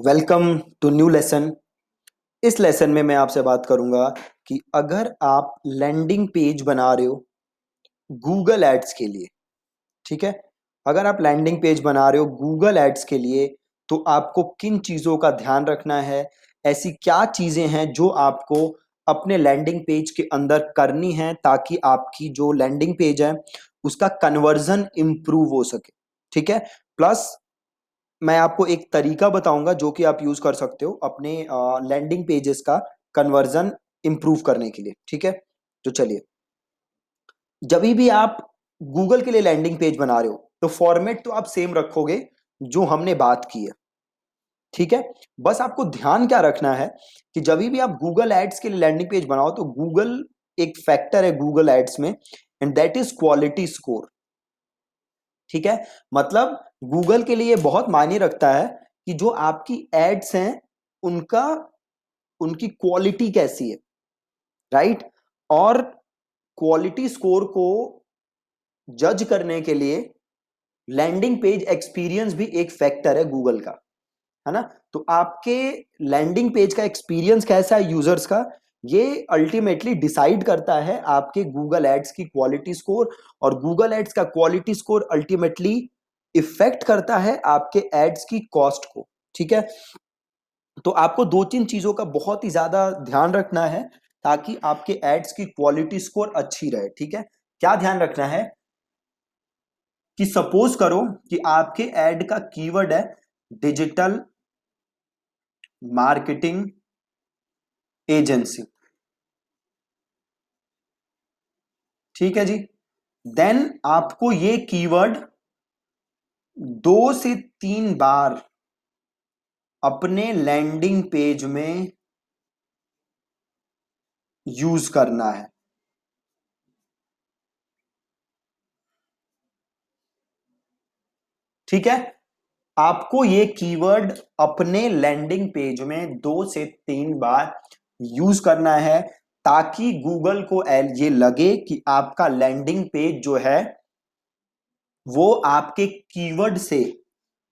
Welcome to new lesson. इस lesson में मैं आपसे बात करूंगा कि अगर आप लैंडिंग पेज बना रहे हो गूगल एड्स के लिए, ठीक है। अगर आप लैंडिंग पेज बना रहे हो गूगल एड्स के लिए तो आपको किन चीज़ों का ध्यान रखना है, ऐसी क्या चीज़ें हैं जो आपको अपने लैंडिंग पेज के अंदर करनी है ताकि आपकी जो लैंडिंग पेज है उसका कन्वर्जन इंप्रूव हो सके, ठीक है। प्लस मैं आपको एक तरीका बताऊंगा जो कि आप यूज कर सकते हो अपने लैंडिंग पेजेस का कन्वर्जन इंप्रूव करने के लिए, ठीक है। तो चलिए, जब भी आप गूगल के लिए लैंडिंग पेज बना रहे हो तो फॉर्मेट तो आप सेम रखोगे जो हमने बात की है, ठीक है। बस आपको ध्यान क्या रखना है कि जब भी आप गूगल एड्स के लिए लैंडिंग पेज बनाओ तो गूगल एक फैक्टर है गूगल एड्स में, and that is quality score, ठीक है। मतलब गूगल के लिए बहुत मायने रखता है कि जो आपकी एड्स हैं उनका उनकी क्वालिटी कैसी है, राइट। और क्वालिटी स्कोर को जज करने के लिए लैंडिंग पेज एक्सपीरियंस भी एक फैक्टर है गूगल का, है ना। तो आपके लैंडिंग पेज का एक्सपीरियंस कैसा है यूजर्स का, ये अल्टीमेटली डिसाइड करता है आपके गूगल एड्स की क्वालिटी स्कोर। और गूगल एड्स का क्वालिटी स्कोर अल्टीमेटली इफेक्ट करता है आपके एड्स की कॉस्ट को, ठीक है। तो आपको दो तीन चीजों का बहुत ही ज्यादा ध्यान रखना है ताकि आपके एड्स की क्वालिटी स्कोर अच्छी रहे, ठीक है। क्या ध्यान रखना है कि सपोज करो कि आपके एड का कीवर्ड है डिजिटल मार्केटिंग एजेंसी, ठीक है जी। देन आपको ये कीवर्ड 2 से 3 बार अपने लैंडिंग पेज में यूज करना है, ठीक है। आपको ये कीवर्ड अपने लैंडिंग पेज में 2 से 3 बार यूज करना है ताकि गूगल को ये लगे कि आपका लैंडिंग पेज जो है वो आपके कीवर्ड से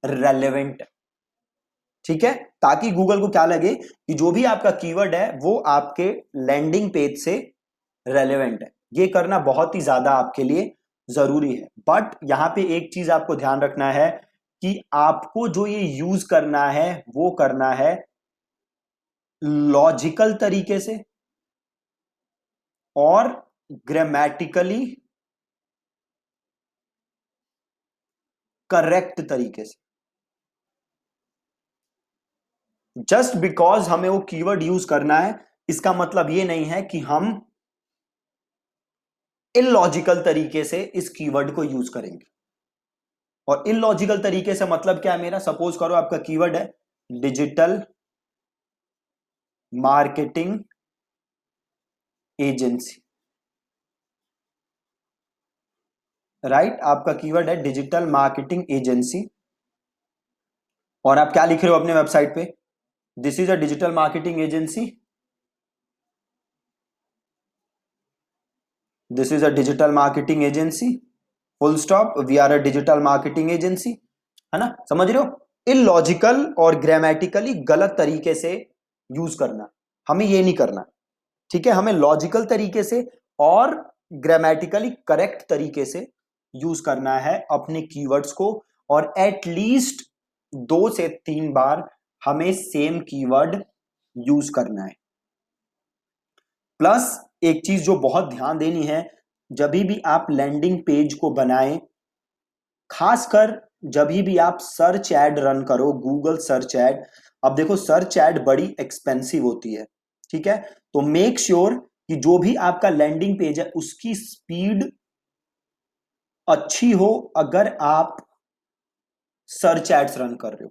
रेलेवेंट है, ठीक है। ताकि गूगल को क्या लगे कि जो भी आपका कीवर्ड है वो आपके लैंडिंग पेज से रेलेवेंट है। ये करना बहुत ही ज्यादा आपके लिए जरूरी है। बट यहां पे एक चीज आपको ध्यान रखना है कि आपको जो ये यूज करना है वो करना है लॉजिकल तरीके से और ग्रामेटिकली करेक्ट तरीके से। जस्ट बिकॉज हमें वो कीवर्ड यूज करना है इसका मतलब ये नहीं है कि हम इलॉजिकल तरीके से इस कीवर्ड को यूज करेंगे। और इलॉजिकल तरीके से मतलब क्या है मेरा, सपोज करो आपका कीवर्ड है डिजिटल मार्केटिंग एजेंसी, राइट। आपका कीवर्ड है डिजिटल मार्केटिंग एजेंसी और आप क्या लिख रहे हो अपने वेबसाइट पे, this is a digital marketing agency, this is a digital marketing agency, full stop, we are a digital marketing agency, है ना। समझ रहे हो, इलॉजिकल और ग्रामेटिकली गलत तरीके से यूज करना, हमें ये नहीं करना, ठीक है। हमें लॉजिकल तरीके से और ग्रामेटिकली करेक्ट तरीके से यूज करना है अपने कीवर्ड्स को। और एटलीस्ट 2 से 3 बार हमें सेम कीवर्ड यूज करना है। प्लस एक चीज जो बहुत ध्यान देनी है, जब भी आप लैंडिंग पेज को बनाएं, खासकर जब भी आप सर्च एड रन करो, गूगल सर्च एड। अब देखो सर्च एड बड़ी एक्सपेंसिव होती है, ठीक है। तो मेक श्योर कि जो भी आपका लैंडिंग पेज है उसकी स्पीड अच्छी हो। अगर आप सर्च एड्स रन कर रहे हो,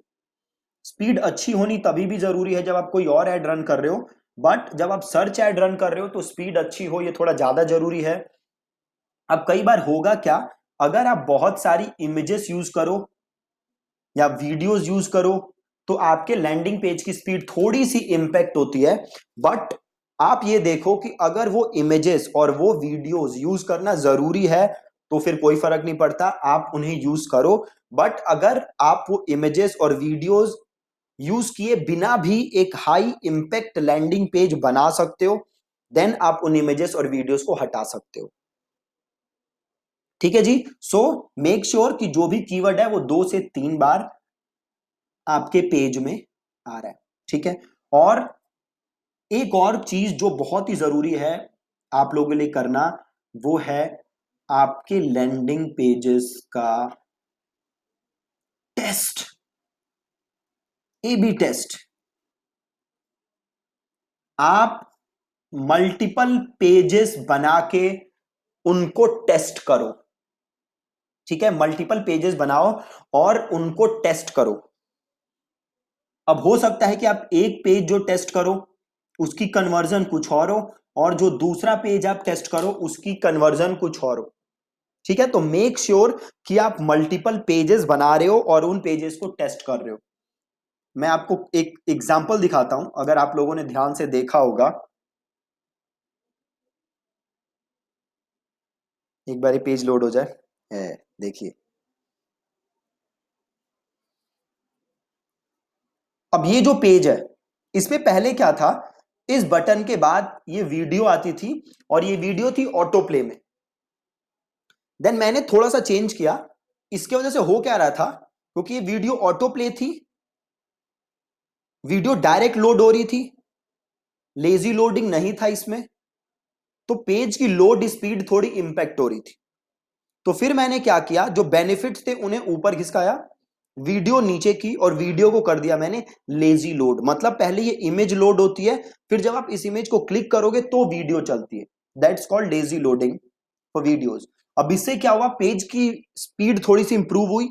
स्पीड अच्छी होनी तभी भी जरूरी है जब आप कोई और एड रन कर रहे हो, बट जब आप सर्च एड रन कर रहे हो तो स्पीड अच्छी हो, ये थोड़ा ज्यादा जरूरी है। अब कई बार होगा क्या, अगर आप बहुत सारी इमेजेस यूज करो या वीडियोस यूज करो तो आपके लैंडिंग पेज की स्पीड थोड़ी सी इंपैक्ट होती है। बट आप ये देखो कि अगर वो इमेजेस और वो वीडियोस यूज करना जरूरी है तो फिर कोई फर्क नहीं पड़ता, आप उन्हें यूज करो। बट अगर आप वो इमेजेस और वीडियोस यूज किए बिना भी एक हाई इंपैक्ट लैंडिंग पेज बना सकते हो। देन आप उन इमेजेस और वीडियोस को हटा सकते हो। ठीक है जी। सो मेक श्योर कि जो भी कीवर्ड है वो 2 से 3 बार आपके पेज में आ रहा है। ठीक है। और एक और चीज जो बहुत ही जरूरी है आप लोगों के लिए करना, वो है आपके लैंडिंग पेजेस का टेस्ट, A/B टेस्ट। आप मल्टीपल पेजेस बना के उनको टेस्ट करो। ठीक है, मल्टीपल पेजेस बनाओ और उनको टेस्ट करो। अब हो सकता है कि आप एक पेज जो टेस्ट करो उसकी कन्वर्जन कुछ और हो, और जो दूसरा पेज आप टेस्ट करो उसकी कन्वर्जन कुछ और हो। ठीक है, तो मेक श्योर कि आप मल्टीपल पेजेस बना रहे हो और उन पेजेस को टेस्ट कर रहे हो। मैं आपको एक एग्जांपल दिखाता हूं, अगर आप लोगों ने ध्यान से देखा होगा। एक बार पेज लोड हो जाए, है देखिए। अब ये जो पेज है इसमें पहले क्या था, इस बटन के बाद ये वीडियो आती थी और ये वीडियो थी ऑटो प्ले में। देन मैंने थोड़ा सा चेंज किया। इसके वजह से हो क्या रहा था, क्योंकि ये वीडियो ऑटो प्ले थी, वीडियो डायरेक्ट लोड हो रही थी, लेजी लोडिंग नहीं था इसमें, तो पेज की लोड स्पीड थोड़ी इंपैक्ट हो रही थी। तो फिर मैंने क्या किया, जो बेनिफिट्स थे उन्हें ऊपर खिसकाया, वीडियो नीचे की, और वीडियो को कर दिया मैंने लेजी लोड। मतलब पहले ये इमेज लोड होती है, फिर जब आप इस इमेज को क्लिक करोगे तो वीडियो चलती है। That's called lazy loading for videos. अब इससे क्या हुआ, पेज की स्पीड थोड़ी सी इंप्रूव हुई,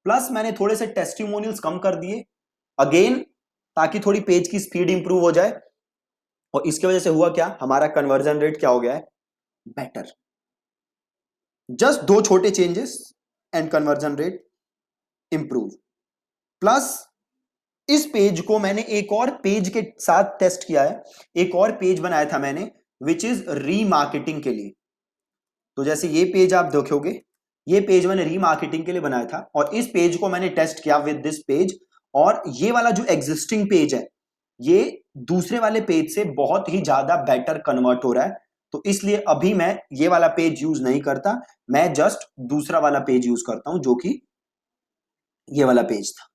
प्लस मैंने थोड़े से टेस्टिमोनियल्स कम कर दिए अगेन, ताकि थोड़ी पेज की स्पीड इंप्रूव हो जाए। और इसकी वजह से हुआ क्या, हमारा कन्वर्जन रेट क्या हो गया है, बेटर। जस्ट 2 छोटे changes and conversion rate improve. Plus इस पेज को मैंने एक और पेज के साथ टेस्ट किया है, एक और पेज बनाया था मैंने, विच इज रीमार्केटिंग के लिए। तो जैसे ये पेज आप देखोगे, ये पेज मैंने रीमार्केटिंग के लिए बनाया था, और इस पेज को मैंने टेस्ट किया विद दिस पेज। और ये वाला जो एग्जिस्टिंग पेज है, ये दूसरे वाले पेज से बहुत ही ज्यादा बेटर कन्वर्ट हो रहा है। तो इसलिए अभी मैं ये वाला पेज यूज नहीं करता, मैं जस्ट दूसरा वाला पेज यूज करता हूं, जो कि ये वाला पेज था।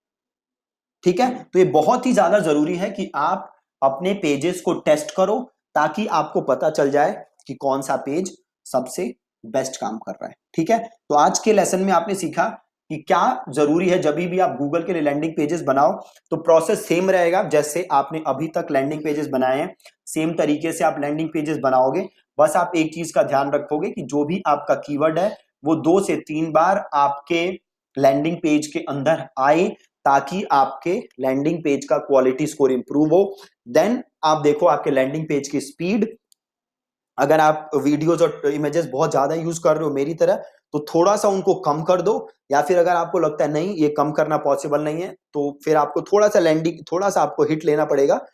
ठीक है, तो ये बहुत ही ज्यादा जरूरी है कि आप अपने पेजेस को टेस्ट करो, ताकि आपको पता चल जाए कि कौन सा पेज सबसे बेस्ट काम कर रहा है। ठीक है, तो आज के लेसन में आपने सीखा कि क्या जरूरी है, जब भी आप गूगल के लिए लैंडिंग पेजेस बनाओ तो प्रोसेस सेम रहेगा जैसे आपने अभी तक लैंडिंग पेजेस बनाए हैं, सेम तरीके से आप लैंडिंग पेजेस बनाओगे। बस आप एक चीज का ध्यान रखोगे कि जो भी आपका कीवर्ड है वो 2 से 3 बार आपके लैंडिंग पेज के अंदर आए, ताकि आपके लैंडिंग पेज का क्वालिटी स्कोर इंप्रूव हो। देन आप देखो आपके लैंडिंग पेज की स्पीड, अगर आप वीडियोस और इमेजेस बहुत ज्यादा यूज कर रहे हो मेरी तरह, तो थोड़ा सा उनको कम कर दो, या फिर अगर आपको लगता है नहीं ये कम करना पॉसिबल नहीं है, तो फिर आपको थोड़ा सा लैंडिंग, थोड़ा सा आपको हिट लेना पड़ेगा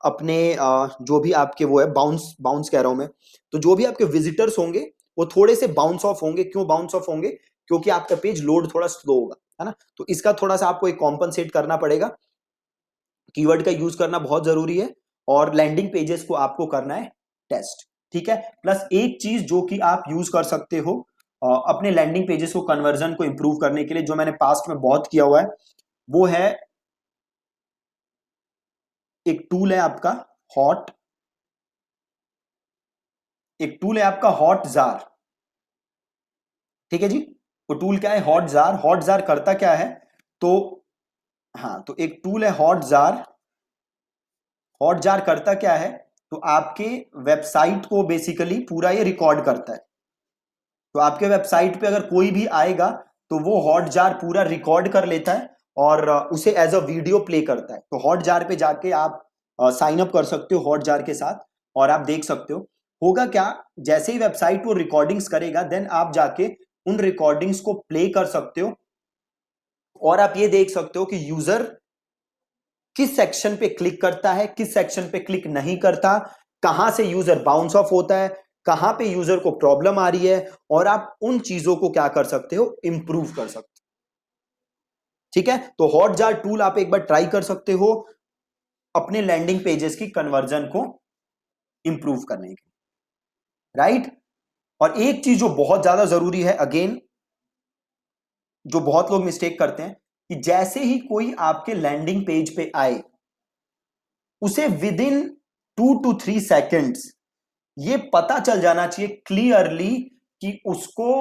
अपने जो भी आपके वो है, बाउंस बाउंस कह रहा हूं मैं, तो जो भी आपके विजिटर्स होंगे वो थोड़े से बाउंस ऑफ होंगे। क्यों बाउंस ऑफ होंगे, क्योंकि आपका पेज लोड थोड़ा स्लो होगा, है ना। तो इसका थोड़ा सा आपको एक कॉम्पनसेट करना पड़ेगा। कीवर्ड का यूज करना बहुत जरूरी है, और लैंडिंग पेजेस को आपको करना है टेस्ट। ठीक है, प्लस एक चीज जो कि आप यूज कर सकते हो अपने लैंडिंग पेजेस को कन्वर्जन को इंप्रूव करने के लिए, जो मैंने पास्ट में बहुत किया हुआ है, वो है एक टूल है आपका हॉट, एक टूल है आपका हॉट जार। ठीक है जी, वो टूल क्या है, हॉट जार। हॉट जार करता क्या है, तो हाँ, तो एक टूल है हॉट जार। हॉट जार करता क्या है, तो आपके वेबसाइट को बेसिकली पूरा ये रिकॉर्ड करता है। तो आपके वेबसाइट पे अगर कोई भी आएगा तो वो हॉट जार पूरा रिकॉर्ड कर लेता है और उसे एज अ वीडियो प्ले करता है। तो हॉट जार पे जाके आप साइन अप कर सकते हो हॉट जार के साथ, और आप देख सकते हो होगा क्या, जैसे ही वेबसाइट वो रिकॉर्डिंग्स करेगा, देन आप जाके उन रिकॉर्डिंग्स को प्ले कर सकते हो, और आप ये देख सकते हो कि यूजर किस सेक्शन पे क्लिक करता है, किस सेक्शन पे क्लिक नहीं करता, कहां से यूजर बाउंस ऑफ होता है, कहां पे यूजर को प्रॉब्लम आ रही है, और आप उन चीजों को क्या कर सकते हो, इंप्रूव कर सकते हो। ठीक है, तो हॉटजार टूल आप एक बार ट्राई कर सकते हो अपने लैंडिंग पेजेस की कन्वर्जन को इंप्रूव करने के, राइट। और एक चीज जो बहुत ज्यादा जरूरी है, अगेन जो बहुत लोग मिस्टेक करते हैं, कि जैसे ही कोई आपके लैंडिंग पेज पे आए उसे विद इन 2 to 3 सेकेंड्स ये पता चल जाना चाहिए क्लियरली कि उसको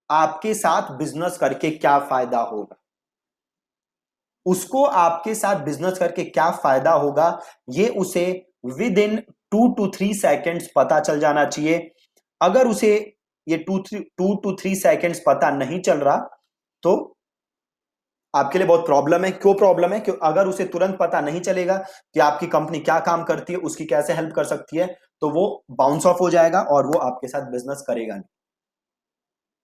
आपके साथ बिजनेस करके क्या फायदा होगा, उसको आपके साथ बिजनेस करके क्या फायदा होगा, ये उसे विद इन 2 to 3 सेकेंड्स पता चल जाना चाहिए। अगर उसे ये 2 to 3 सेकेंड्स पता नहीं चल रहा तो आपके लिए बहुत प्रॉब्लम है। क्यों प्रॉब्लम है? क्यों अगर उसे तुरंत पता नहीं चलेगा कि आपकी कंपनी क्या काम करती है, उसकी कैसे हेल्प कर सकती है, तो वो बाउंस ऑफ हो जाएगा और वो आपके साथ बिजनेस करेगा नहीं।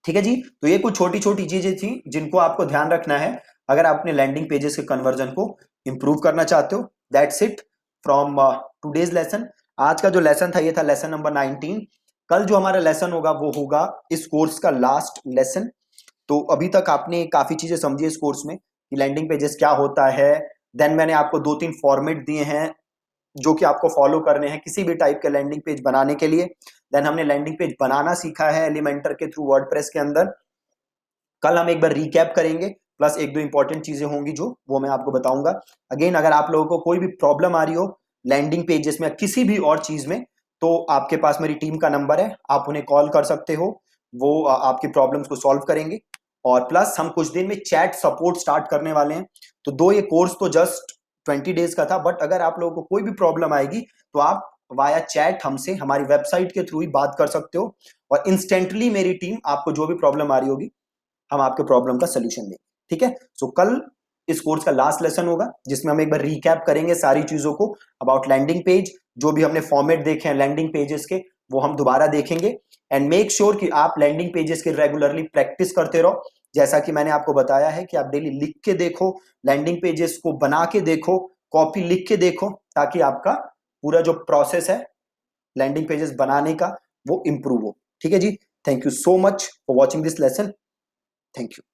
ठीक है जी, तो ये कुछ छोटी छोटी चीजें थी जिनको आपको ध्यान रखना है अगर आप अपने लैंडिंग पेजेस के कन्वर्जन को इंप्रूव करना चाहते हो। That's it from today's lesson. आज का जो लेसन था ये था लेसन नंबर 19। कल जो हमारा लेसन होगा वो होगा इस कोर्स का लास्ट लेसन। तो अभी तक आपने काफी चीजें समझी इस कोर्स में कि लैंडिंग पेजेस क्या होता है। देन मैंने आपको 2-3 फॉर्मेट दिए हैं जो कि आपको फॉलो करने हैं किसी भी टाइप के लैंडिंग पेज बनाने के लिए। देन हमने लैंडिंग पेज बनाना सीखा है एलिमेंटर के थ्रू वर्डप्रेस के अंदर। कल हम एक बार रिकैप करेंगे, प्लस एक दो इंपॉर्टेंट चीजें होंगी जो वो मैं आपको बताऊंगा। अगेन अगर आप लोगों को कोई भी प्रॉब्लम आ रही हो लैंडिंग पेजेस में किसी भी और चीज में, तो आपके पास मेरी टीम का नंबर है, आप उन्हें कॉल कर सकते हो, वो आपकी प्रॉब्लम्स को सॉल्व करेंगे। और प्लस हम कुछ दिन में चैट सपोर्ट स्टार्ट करने वाले हैं। तो दो ये कोर्स तो जस्ट 20 डेज का था, बट अगर आप लोगों को कोई भी प्रॉब्लम आएगी तो आप वाया चैट हमसे हमारी वेबसाइट के थ्रू ही बात कर सकते हो, और इंस्टेंटली मेरी टीम आपको जो भी प्रॉब्लम आ रही होगी हम आपके प्रॉब्लम का सोल्यूशन देंगे। ठीक है, सो कल इस कोर्स का लास्ट लेसन होगा जिसमें हम एक बार रिकैप करेंगे सारी चीजों को अबाउट लैंडिंग पेज। जो भी हमने फॉर्मेट देखे हैं लैंडिंग पेजेस के वो हम दोबारा देखेंगे। एंड मेक श्योर कि आप लैंडिंग पेजेस की रेगुलरली प्रैक्टिस करते रहो। जैसा कि मैंने आपको बताया है कि आप डेली लिख के देखो, लैंडिंग पेजेस को बना के देखो, कॉपी लिख के देखो, ताकि आपका पूरा जो प्रोसेस है लैंडिंग पेजेस बनाने का वो इंप्रूव हो। ठीक है जी, thank you so much for watching this lesson. Thank you.